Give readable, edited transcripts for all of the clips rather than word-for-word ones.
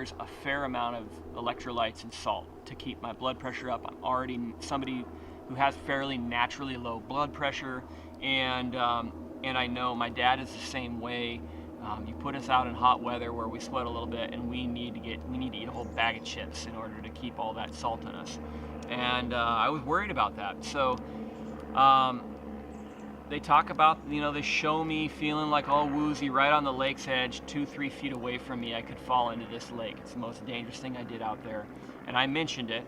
there's a fair amount of electrolytes and salt to keep my blood pressure up. I'm already somebody who has fairly naturally low blood pressure, and I know my dad is the same way. You put us out in hot weather where we sweat a little bit, and we need to eat a whole bag of chips in order to keep all that salt in us. And I was worried about that. So um, they talk about, they show me feeling like all woozy right on the lake's edge, 2-3 feet away from me. I could fall into this lake. It's the most dangerous thing I did out there. And I mentioned it,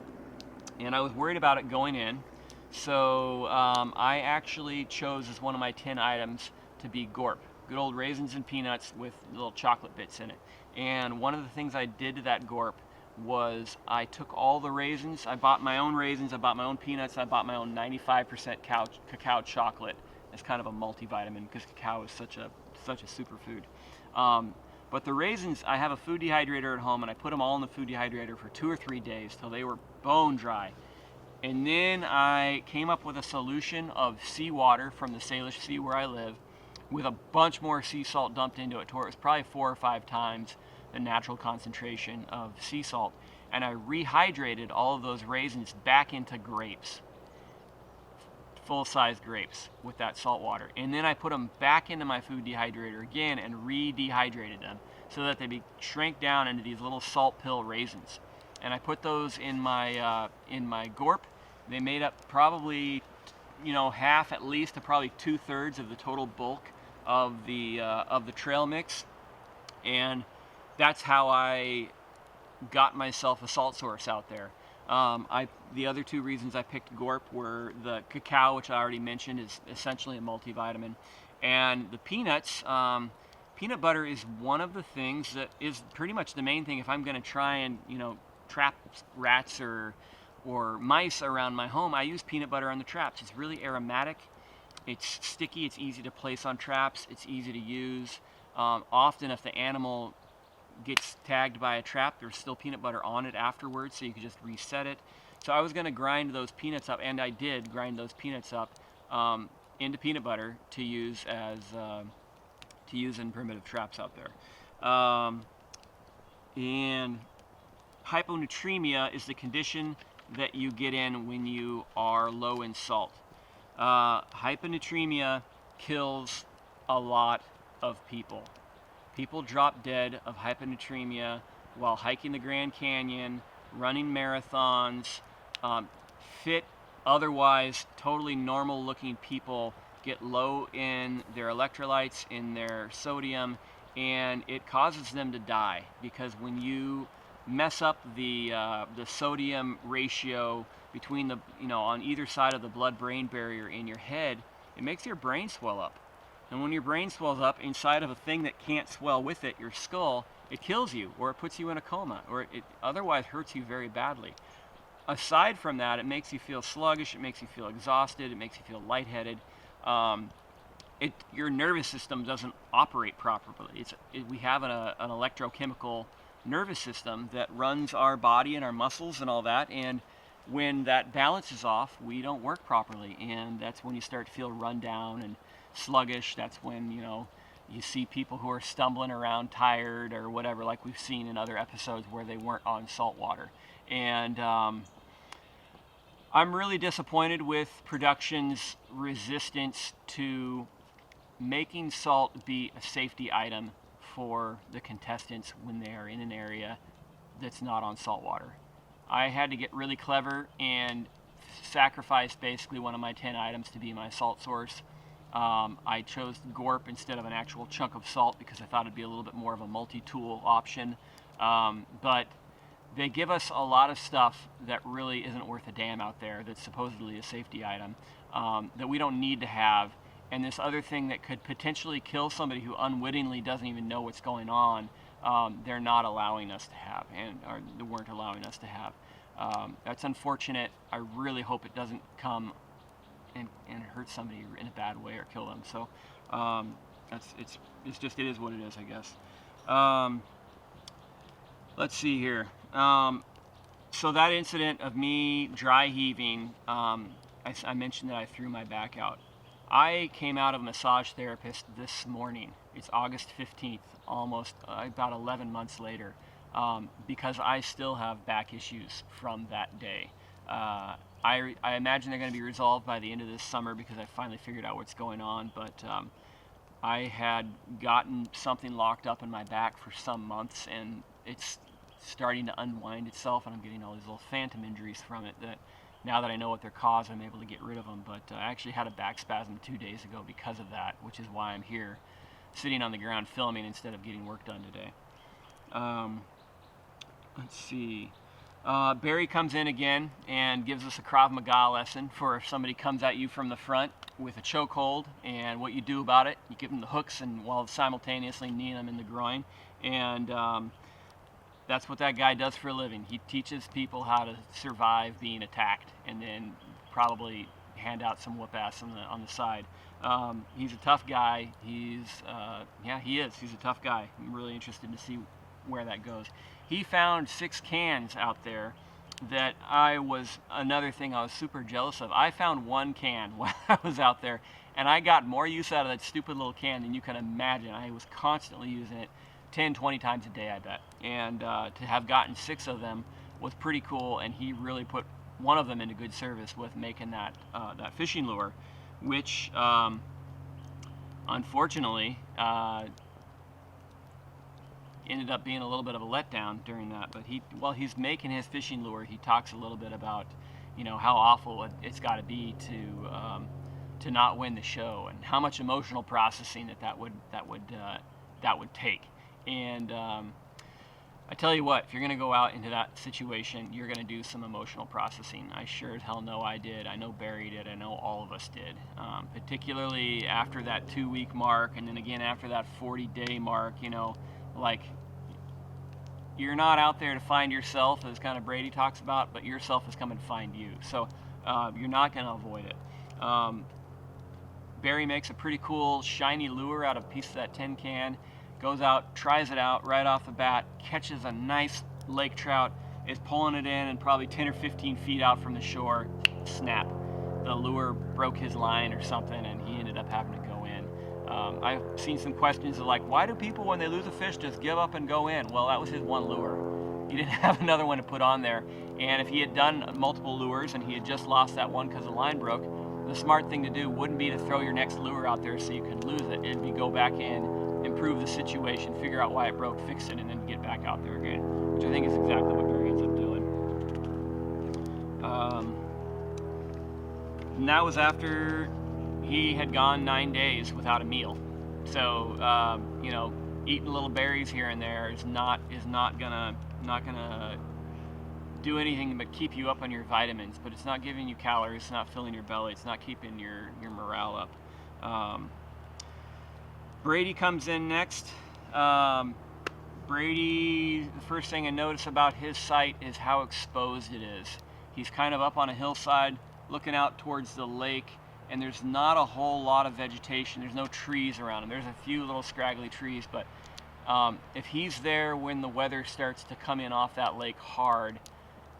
and I was worried about it going in. So I actually chose as one of my 10 items to be Gorp, good old raisins and peanuts with little chocolate bits in it. And one of the things I did to that Gorp was I took all the raisins. I bought my own raisins, I bought my own peanuts, I bought my own 95% cacao chocolate. It's kind of a multivitamin because cacao is such a superfood. But the raisins, I have a food dehydrator at home, and I put them all in the food dehydrator for 2 or 3 days till they were bone dry. And then I came up with a solution of seawater from the Salish Sea where I live, with a bunch more sea salt dumped into it, to where it was probably 4 or 5 times the natural concentration of sea salt. And I rehydrated all of those raisins back into grapes, full-size grapes, with that salt water. And then I put them back into my food dehydrator again and re-dehydrated them so that they shrank down into these little salt pill raisins. And I put those in my Gorp. They made up probably, half at least to probably 2/3 of the total bulk of the trail mix. And that's how I got myself a salt source out there. The other 2 reasons I picked Gorp were the cacao, which I already mentioned is essentially a multivitamin, and the peanuts. Peanut butter is one of the things that is pretty much the main thing if I'm going to try and trap rats or mice around my home. I use peanut butter on the traps. It's really aromatic. It's sticky. It's easy to place on traps. It's easy to use. Often, if the animal gets tagged by a trap, there's still peanut butter on it afterwards, so you can just reset it. So I was going to grind those peanuts up, and I did grind those peanuts up into peanut butter to use in primitive traps out there. And hyponatremia is the condition that you get in when you are low in salt. Hyponatremia kills a lot of people. People drop dead of hyponatremia while hiking the Grand Canyon, running marathons. Fit, otherwise totally normal looking people get low in their electrolytes, in their sodium, and it causes them to die, because when you mess up the sodium ratio between on either side of the blood-brain barrier in your head, it makes your brain swell up. And when your brain swells up inside of a thing that can't swell with it, your skull, it kills you, or it puts you in a coma, or it otherwise hurts you very badly. Aside from that, it makes you feel sluggish, it makes you feel exhausted, it makes you feel lightheaded. Your nervous system doesn't operate properly. We have an electrochemical nervous system that runs our body and our muscles and all that, and when that balance is off, we don't work properly, and that's when you start to feel run down and sluggish. That's when you see people who are stumbling around tired or whatever, like we've seen in other episodes where they weren't on salt water. And I'm really disappointed with production's resistance to making salt be a safety item for the contestants when they are in an area that's not on salt water. I had to get really clever and sacrifice basically one of my 10 items to be my salt source. I chose Gorp instead of an actual chunk of salt because I thought it'd be a little bit more of a multi-tool option. But they give us a lot of stuff that really isn't worth a damn out there, that's supposedly a safety item, that we don't need to have. And this other thing that could potentially kill somebody who unwittingly doesn't even know what's going on, they're not allowing us to have, or they weren't allowing us to have. That's unfortunate. I really hope it doesn't come and hurt somebody in a bad way or kill them. So it is what it is, I guess. Let's see here. So that incident of me dry heaving, I mentioned that I threw my back out. I came out of a massage therapist this morning. It's August 15th, almost about 11 months later. because I still have back issues from that day. I imagine they're going to be resolved by the end of this summer because I finally figured out what's going on. But I had gotten something locked up in my back for some months, and it's starting to unwind itself, and I'm getting all these little phantom injuries from it that now that I know what they're caused, I'm able to get rid of them. But I actually had a back spasm 2 days ago because of that, which is why I'm here sitting on the ground filming instead of getting work done today. Let's see. Barry comes in again and gives us a Krav Maga lesson for if somebody comes at you from the front with a chokehold and what you do about it. You give them the hooks and while simultaneously kneeing them in the groin. And that's what that guy does for a living. He teaches people how to survive being attacked and then probably hand out some whoop ass on the side. He's a tough guy. He is. He's a tough guy. I'm really interested to see where that goes. He found 6 cans out there that another thing I was super jealous of. I found 1 can while I was out there, and I got more use out of that stupid little can than you can imagine. I was constantly using it 10, 20 times a day, I bet. And to have gotten 6 of them was pretty cool, and he really put one of them into good service with making that fishing lure, which unfortunately ended up being a little bit of a letdown during that. But while he's making his fishing lure, he talks a little bit about, how awful it's got to be to not win the show, and how much emotional processing that would take. And I tell you what, if you're going to go out into that situation, you're going to do some emotional processing. I sure as hell know I did. I know Barry did. I know all of us did. Particularly after that 2-week mark, and then again after that 40-day mark, like, you're not out there to find yourself, as kind of Brady talks about, but yourself is coming to find you. So you're not going to avoid it. Barry makes a pretty cool shiny lure out of a piece of that tin can, goes out, tries it out right off the bat, catches a nice lake trout, is pulling it in and probably 10 or 15 feet out from the shore, snap. The lure broke his line or something, and he ended up having to go in. I've seen some questions of like, why do people when they lose a fish just give up and go in? Well, that was his one lure. He didn't have another one to put on there, and if he had done multiple lures and he had just lost that one because the line broke, the smart thing to do wouldn't be to throw your next lure out there so you could lose it. It'd be go back in, improve the situation, figure out why it broke, fix it, and then get back out there again, which I think is exactly what Barry ends up doing. And that was after he had gone 9 days without a meal. So eating little berries here and there is not gonna do anything but keep you up on your vitamins. But it's not giving you calories, it's not filling your belly, it's not keeping your morale up. Brady comes in next. Brady, the first thing I notice about his site is how exposed it is. He's kind of up on a hillside looking out towards the lake, and there's not a whole lot of vegetation. There's no trees around him. There's a few little scraggly trees, but if he's there when the weather starts to come in off that lake hard,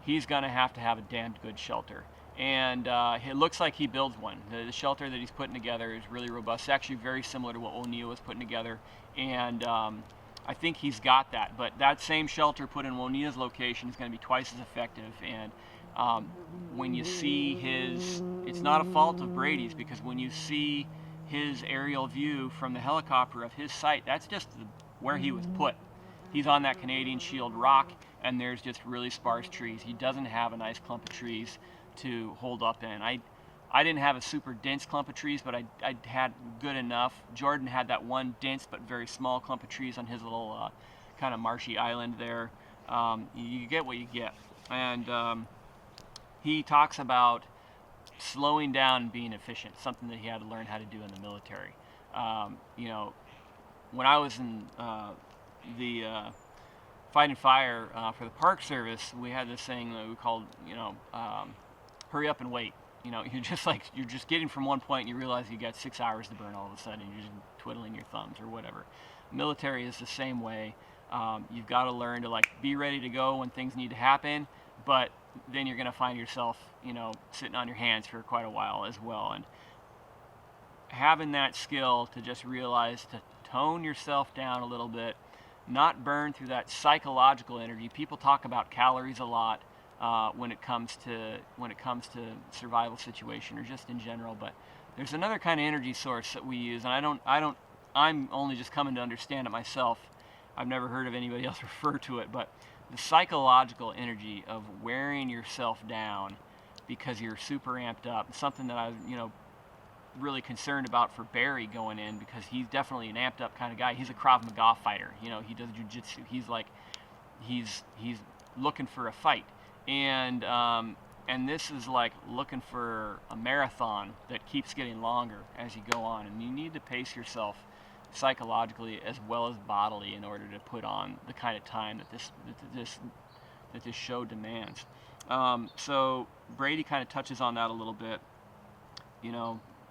he's gonna have to have a damn good shelter. And it looks like he builds one. The shelter that he's putting together is really robust. It's actually very similar to what O'Neill was putting together, and I think he's got that. But that same shelter put in O'Neill's location is going to be twice as effective. And when you see it's not a fault of Brady's, because when you see his aerial view from the helicopter of his site, that's just where he was put. He's on that Canadian Shield rock, and there's just really sparse trees. He doesn't have a nice clump of trees to hold up in. I didn't have a super dense clump of trees, but I had good enough. Jordan had that one dense but very small clump of trees on his little kind of marshy island there. You get what you get. And he talks about slowing down and being efficient, something that he had to learn how to do in the military. When I was in the fighting fire for the Park Service, we had this thing that we called, hurry up and wait. You're just getting from one point and you realize you got 6 hours to burn all of a sudden, and you're just twiddling your thumbs or whatever. Military is the same way. You've got to learn to be ready to go when things need to happen, but then you're going to find yourself, sitting on your hands for quite a while as well. And having that skill to just realize to tone yourself down a little bit, not burn through that psychological energy. People talk about calories a lot when it comes to survival situation or just in general, but there's another kind of energy source that we use, and I'm only just coming to understand it myself. I've never heard of anybody else refer to it, but the psychological energy of wearing yourself down because you're super amped up. Something that I was, really concerned about for Barry going in, because he's definitely an amped up kind of guy. He's a Krav Maga fighter. He does jiu-jitsu. He's looking for a fight, and this is like looking for a marathon that keeps getting longer as you go on, and you need to pace yourself psychologically as well as bodily in order to put on the kind of time that this show demands. So Brady kind of touches on that a little bit.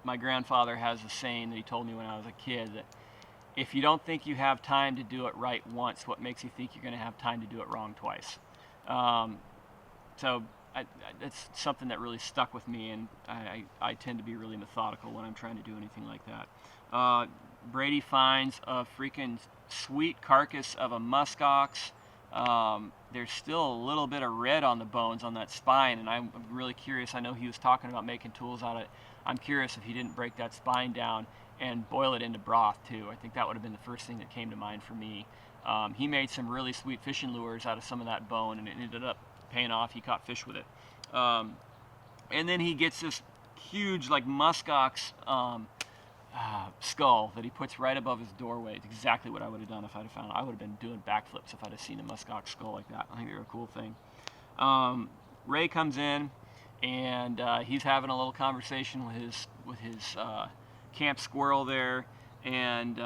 My grandfather has a saying that he told me when I was a kid, that if you don't think you have time to do it right once, what makes you think you're going to have time to do it wrong twice? So it's something that really stuck with me, and I tend to be really methodical when I'm trying to do anything like that. Brady finds a freaking sweet carcass of a muskox. There's still a little bit of red on the bones on that spine, and I'm really curious. I know he was talking about making tools out of it. I'm curious if he didn't break that spine down and boil it into broth too. I think that would have been the first thing that came to mind for me. He made some really sweet fishing lures out of some of that bone, and it ended up paying off. He caught fish with it. And then he gets this huge, like, muskox skull that he puts right above his doorway. It's exactly what I would have done if I'd have found it. I would have been doing backflips if I'd have seen a muskox skull like that. I think they're a cool thing. Ray comes in, and he's having a little conversation with his camp squirrel there, and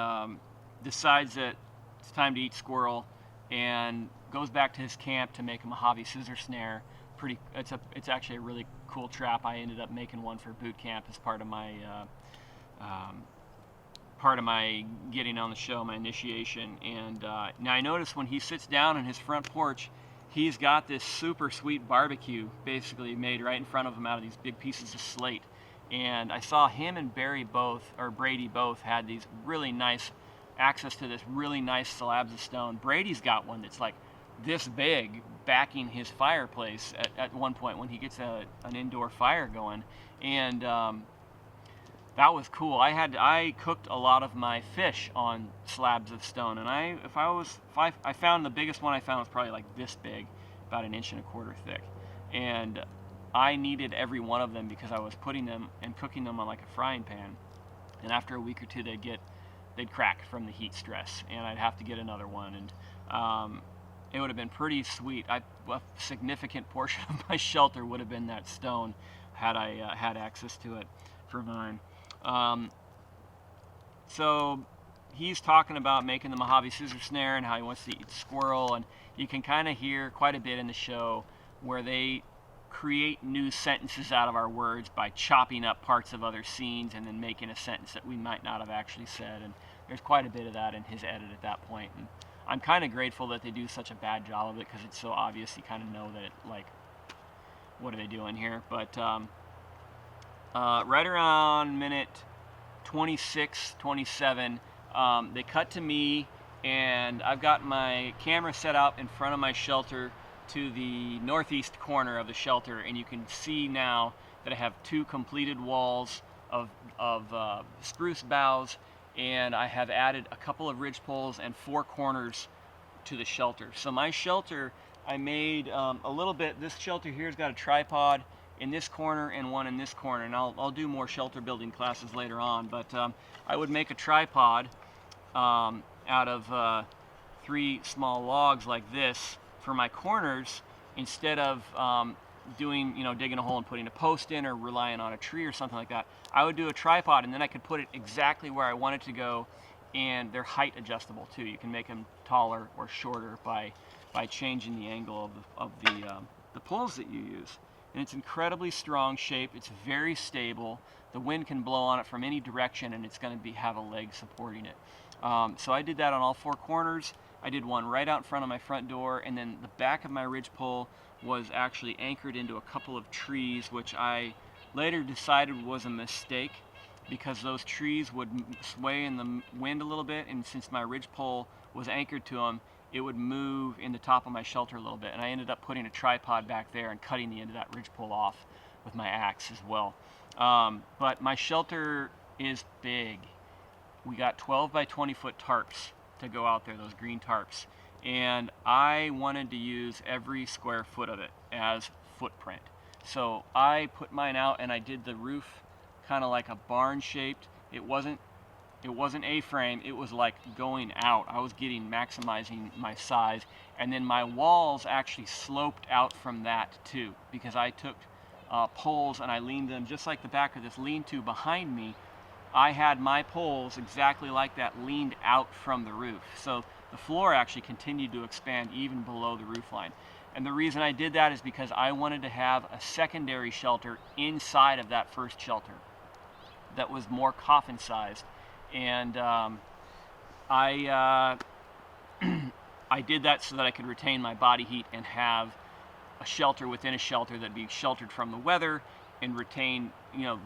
decides that it's time to eat squirrel, and goes back to his camp to make a Mojave scissor snare. It's actually a really cool trap. I ended up making one for boot camp as part of my getting on the show, my initiation. And now I notice when he sits down on his front porch, he's got this super sweet barbecue basically made right in front of him out of these big pieces of slate. And I saw him and Brady both had these really nice access to this really nice slabs of stone. Brady's got one that's like this big backing his fireplace at one point when he gets an indoor fire going. And that was cool. I cooked a lot of my fish on slabs of stone, and I found the biggest one I found was probably like this big, about 1.25 inches thick, and I needed every one of them because I was putting them and cooking them on like a frying pan, and after a week or two they'd crack from the heat stress, and I'd have to get another one, and it would have been pretty sweet. A significant portion of my shelter would have been that stone had I had access to it for mine. So he's talking about making the Mojave scissor snare and how he wants to eat squirrel, and you can kind of hear quite a bit in the show where they create new sentences out of our words by chopping up parts of other scenes and then making a sentence that we might not have actually said, and there's quite a bit of that in his edit at that point, and I'm kind of grateful that they do such a bad job of it because it's so obvious. You kind of know that, like, what are they doing here? But right around minute 26, 27, they cut to me, and I've got my camera set up in front of my shelter to the northeast corner of the shelter, and you can see now that I have 2 completed walls of spruce boughs, and I have added a couple of ridge poles and 4 corners to the shelter. So my shelter, I made a little bit. This shelter here has got a tripod in this corner and one in this corner, and I'll do more shelter building classes later on, but I would make a tripod out of 3 small logs like this for my corners, instead of digging a hole and putting a post in or relying on a tree or something like that. I would do a tripod, and then I could put it exactly where I want it to go, and they're height adjustable too. You can make them taller or shorter by changing the angle of the poles that you use. And it's incredibly strong shape. It's very stable. The wind can blow on it from any direction, and it's going to have a leg supporting it. So I did that on all 4 corners. I did one right out in front of my front door, and then the back of my ridge pole was actually anchored into a couple of trees, which I later decided was a mistake because those trees would sway in the wind a little bit, and since my ridge pole was anchored to them, it would move in the top of my shelter a little bit, and I ended up putting a tripod back there and cutting the end of that ridgepole off with my axe as well. But my shelter is big. We got 12 by 20 foot tarps to go out there, those green tarps, and I wanted to use every square foot of it as footprint. So I put mine out and I did the roof kind of like a barn shaped. It wasn't A-frame, it was like going out. I was maximizing my size, and then my walls actually sloped out from that too, because I took poles and I leaned them just like the back of this lean-to behind me. I had my poles exactly like that, leaned out from the roof. So the floor actually continued to expand even below the roof line. And the reason I did that is because I wanted to have a secondary shelter inside of that first shelter that was more coffin sized. And I did that so that I could retain my body heat and have a shelter within a shelter that'd be sheltered from the weather and retain,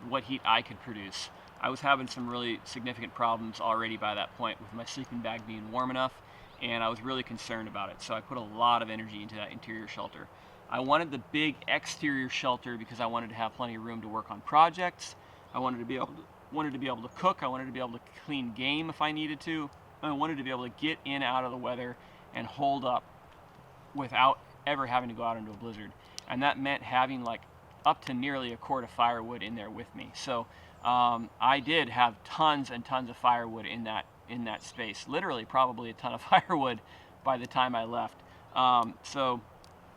what heat I could produce. I was having some really significant problems already by that point with my sleeping bag being warm enough, and I was really concerned about it. So I put a lot of energy into that interior shelter. I wanted the big exterior shelter because I wanted to have plenty of room to work on projects. I wanted to be able to cook. I wanted to be able to clean game if I needed to. I wanted to be able to get in and out of the weather and hold up without ever having to go out into a blizzard. And that meant having like up to nearly a quart of firewood in there with me. So I did have tons and tons of firewood in that space. Literally, probably a ton of firewood by the time I left. So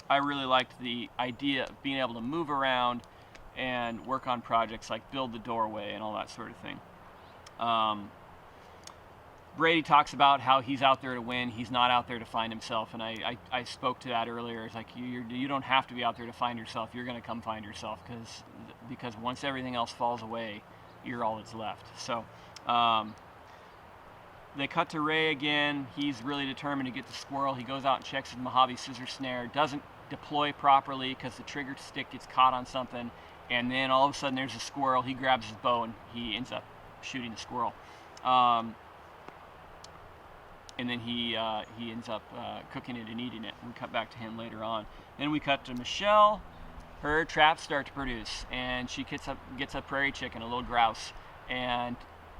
I really liked the idea of being able to move around and work on projects like build the doorway and all that sort of thing. Brady talks about how he's out there to win. He's not out there to find himself, and I spoke to that earlier. It's like you don't have to be out there to find yourself. You're going to come find yourself because once everything else falls away, you're all that's left. So they cut to Ray again. He's really determined to get the squirrel. He goes out and checks his Mojave scissor snare. Doesn't deploy properly because the trigger stick gets caught on something, and then all of a sudden there's a squirrel. He grabs his bow and he ends up shooting the squirrel. And then he ends up cooking it and eating it. We cut back to him later on. Then we cut to Michelle. Her traps start to produce, and she gets a prairie chicken, a little grouse, and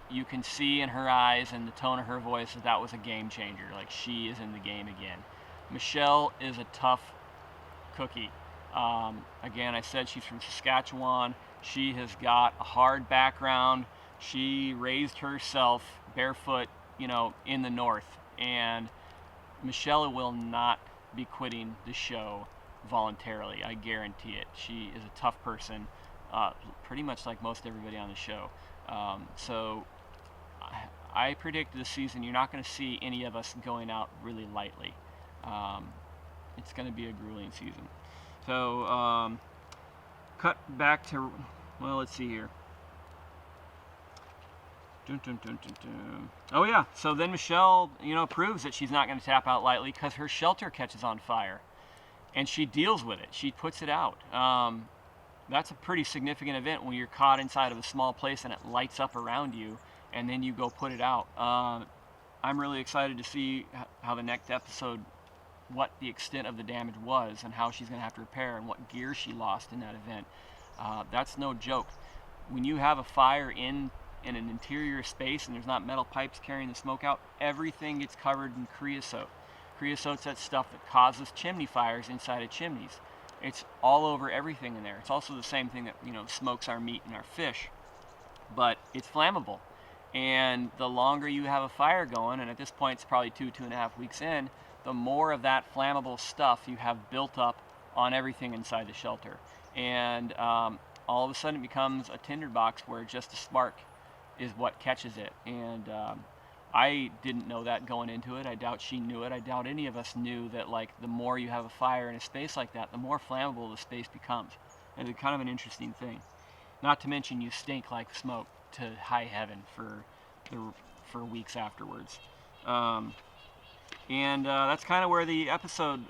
you can see in her eyes and the tone of her voice that was a game changer. Like, she is in the game again. Michelle is a tough cookie. Again, I said she's from Saskatchewan. She has got a hard background. She raised herself barefoot, in the north, and Michelle will not be quitting the show voluntarily. I guarantee it. She is a tough person, pretty much like most everybody on the show. So I predict this season you're not going to see any of us going out really lightly. It's going to be a grueling season. So cut back to, let's see here. Dun, dun, dun, dun, dun. Oh yeah, so then Michelle, proves that she's not going to tap out lightly because her shelter catches on fire. And she deals with it. She puts it out. That's a pretty significant event when you're caught inside of a small place and it lights up around you, and then you go put it out. I'm really excited to see how the next episode, what the extent of the damage was and how she's going to have to repair and what gear she lost in that event. That's no joke. When you have a fire in an interior space and there's not metal pipes carrying the smoke out, everything gets covered in creosote. Creosote's that stuff that causes chimney fires inside of chimneys. It's all over everything in there. It's also the same thing that smokes our meat and our fish, but it's flammable. And the longer you have a fire going, and at this point it's probably 2.5 weeks in, the more of that flammable stuff you have built up on everything inside the shelter. And all of a sudden it becomes a tinderbox where just a spark is what catches it. And I didn't know that going into it. I doubt she knew it. I doubt any of us knew that, like, the more you have a fire in a space like that, the more flammable the space becomes. And it's kind of an interesting thing. Not to mention you stink like smoke to high heaven for weeks afterwards. And that's kind of where the episode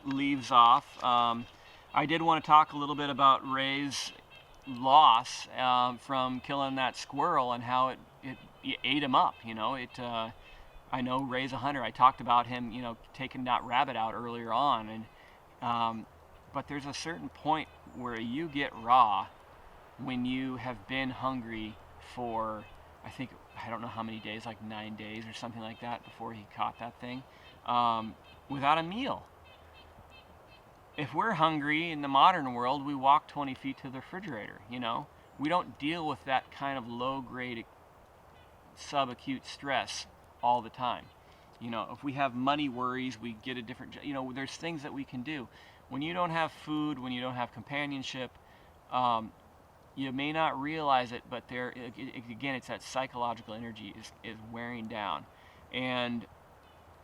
leaves off. I did want to talk a little bit about Ray's loss from killing that squirrel and how it ate him up. I know Ray's a hunter. I talked about him, taking that rabbit out earlier on, but there's a certain point where you get raw when you have been hungry for, I don't know how many days, like 9 days or something like that before he caught that thing, without a meal. If we're hungry in the modern world, we walk 20 feet to the refrigerator, We don't deal with that kind of low-grade subacute stress all the time. If we have money worries, we get a different, there's things that we can do. When you don't have food, when you don't have companionship, you may not realize it, but again, it's that psychological energy is wearing down. And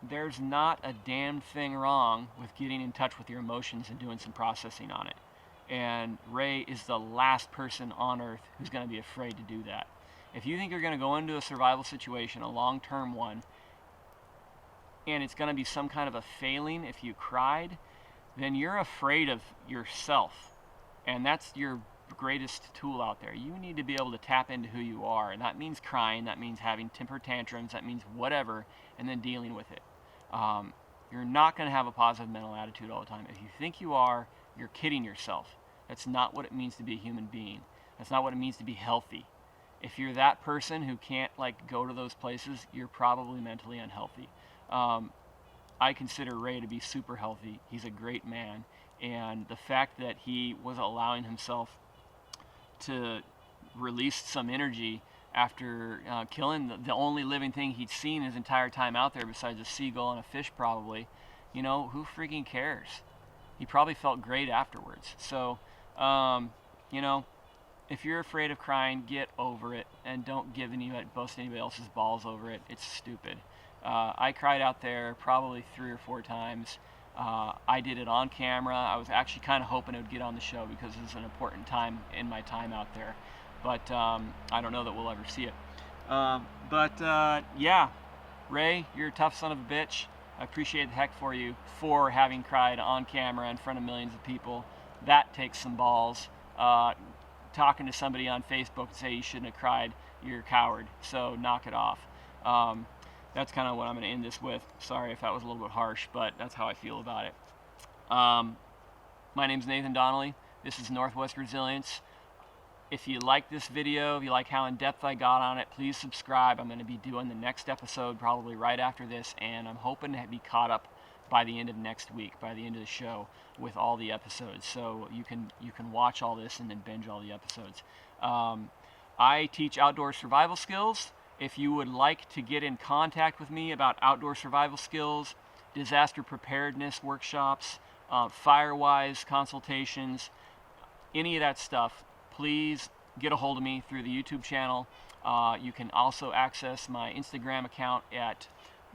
there's not a damn thing wrong with getting in touch with your emotions and doing some processing on it. And Ray is the last person on earth who's going to be afraid to do that. If you think you're going to go into a survival situation, a long-term one, and it's going to be some kind of a failing if you cried, then you're afraid of yourself. And that's your greatest tool out there. You need to be able to tap into who you are, and that means crying, that means having temper tantrums, that means whatever, and then dealing with it. You're not going to have a positive mental attitude all the time. If you think you are, you're kidding yourself. That's not what it means to be a human being. That's not what it means to be healthy. If you're that person who can't go to those places, you're probably mentally unhealthy. I consider Ray to be super healthy. He's a great man, and the fact that he was allowing himself to release some energy after killing the only living thing he'd seen his entire time out there besides a seagull and a fish probably, who freaking cares? He probably felt great afterwards. So, if you're afraid of crying, get over it, and don't bust anybody else's balls over it. It's stupid. I cried out there probably 3 or 4 times. I did it on camera. I was actually kind of hoping it would get on the show because it was an important time in my time out there. But I don't know that we'll ever see it. Yeah, Ray, you're a tough son of a bitch. I appreciate the heck for you for having cried on camera in front of millions of people. That takes some balls. Talking to somebody on Facebook and say you shouldn't have cried, you're a coward. So knock it off. That's kind of what I'm going to end this with. Sorry if that was a little bit harsh, but that's how I feel about it. My name's Nathan Donnelly. This is Northwest Resilience. If you like this video, if you like how in-depth I got on it, please subscribe. I'm going to be doing the next episode probably right after this, and I'm hoping to be caught up by the end of next week, by the end of the show, with all the episodes. So you can watch all this and then binge all the episodes. I teach outdoor survival skills. If you would like to get in contact with me about outdoor survival skills, disaster preparedness workshops, fire-wise consultations, any of that stuff, please get a hold of me through the YouTube channel. You can also access my Instagram account at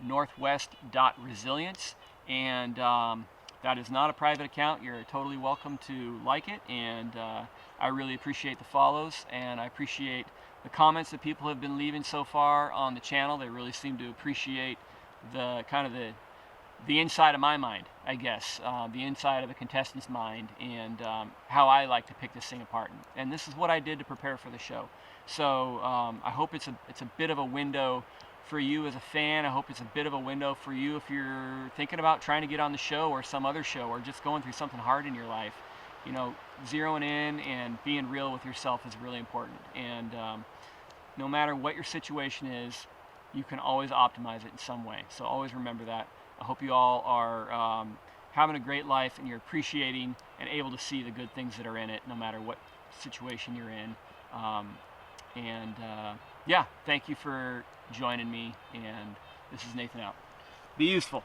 northwest.resilience, and that is not a private account. You're totally welcome to like it, and I really appreciate the follows, and I appreciate the comments that people have been leaving so far on the channel. They really seem to appreciate the inside of my mind, I guess, the inside of a contestant's mind, and how I like to pick this thing apart. And this is what I did to prepare for the show. So I hope it's a bit of a window for you as a fan. I hope it's a bit of a window for you if you're thinking about trying to get on the show or some other show, or just going through something hard in your life. Zeroing in and being real with yourself is really important. And no matter what your situation is, you can always optimize it in some way. So always remember that. I hope you all are having a great life, and you're appreciating and able to see the good things that are in it, no matter what situation you're in. Yeah, thank you for joining me, and this is Nathan out. Be useful.